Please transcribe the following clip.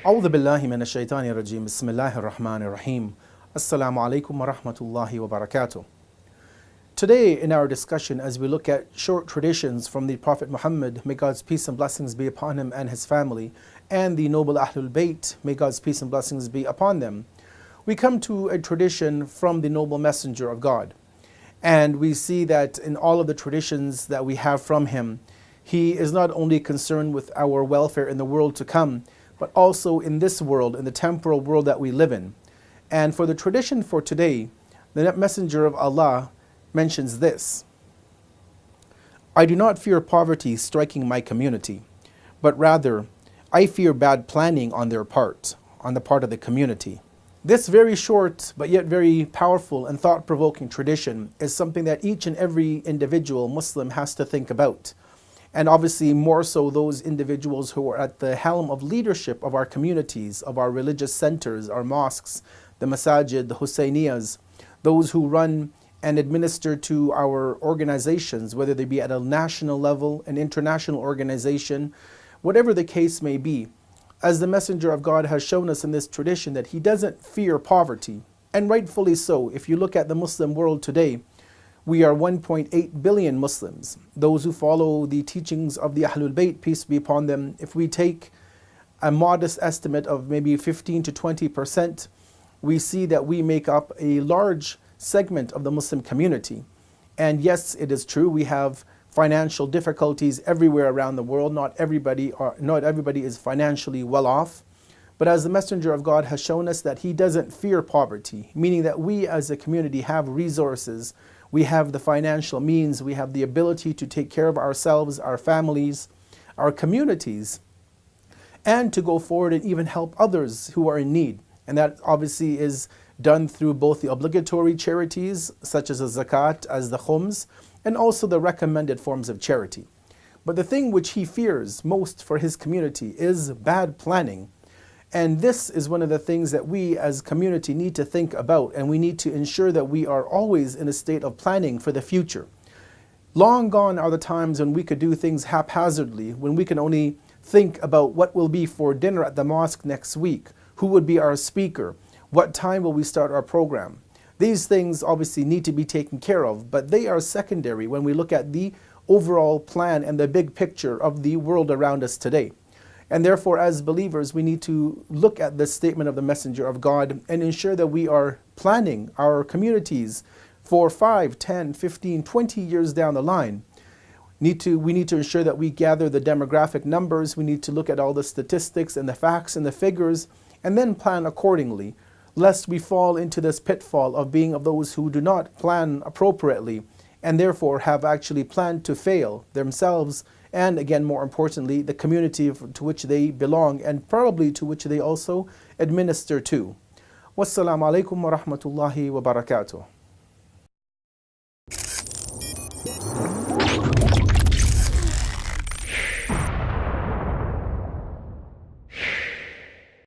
أعوذ بالله من الشيطان الرجيم بسم الله الرحمن الرحيم Assalamu alaikum wa rahmatullahi wa barakatuh. Today in our discussion, as we look at short traditions from the Prophet Muhammad, may God's peace and blessings be upon him and his family, and the noble Ahlul Bayt, may God's peace and blessings be upon them, we come to a tradition from the noble messenger of God. And we see that in all of the traditions that we have from him, he is not only concerned with our welfare in the world to come, but also in this world, in the temporal world that we live in. And for the tradition for today, the messenger of Allah mentions this: I do not fear poverty striking my community, but rather I fear bad planning on their part, on the part of the community. This very short but yet very powerful and thought-provoking tradition is something that each and every individual Muslim has to think about. And obviously more so those individuals who are at the helm of leadership of our communities, of our religious centers, our mosques, the masajid, the Husayniyas, those who run and administer to our organizations, whether they be at a national level, an international organization, whatever the case may be. As the Messenger of God has shown us in this tradition that he doesn't fear poverty, and rightfully so. If you look at the Muslim world today, we are 1.8 billion Muslims, those who follow the teachings of the Ahlul Bayt, peace be upon them. If we take a modest estimate of maybe 15 to 20%, we see that we make up a large segment of the Muslim community. And yes, it is true, we have financial difficulties everywhere around the world. Not everybody is financially well off. But as the Messenger of God has shown us that he doesn't fear poverty, meaning that we as a community have resources, we have the financial means, we have the ability to take care of ourselves, our families, our communities, and to go forward and even help others who are in need. And that obviously is done through both the obligatory charities, such as the zakat, as the khums, and also the recommended forms of charity. But the thing which he fears most for his community is bad planning. And this is one of the things that we as a community need to think about, and we need to ensure that we are always in a state of planning for the future. Long gone are the times when we could do things haphazardly, when we can only think about what will be for dinner at the mosque next week, who would be our speaker, what time will we start our program. These things obviously need to be taken care of, but they are secondary when we look at the overall plan and the big picture of the world around us today. And therefore, as believers, we need to look at this statement of the Messenger of God and ensure that we are planning our communities for 5, 10, 15, 20 years down the line. We need to ensure that we gather the demographic numbers. We need to look at all the statistics and the facts and the figures and then plan accordingly, lest we fall into this pitfall of being of those who do not plan appropriately and therefore have actually planned to fail themselves and, again, more importantly, the community to which they belong and probably to which they also administer to. Wassalamu alaikum wa rahmatullahi wa barakatuh.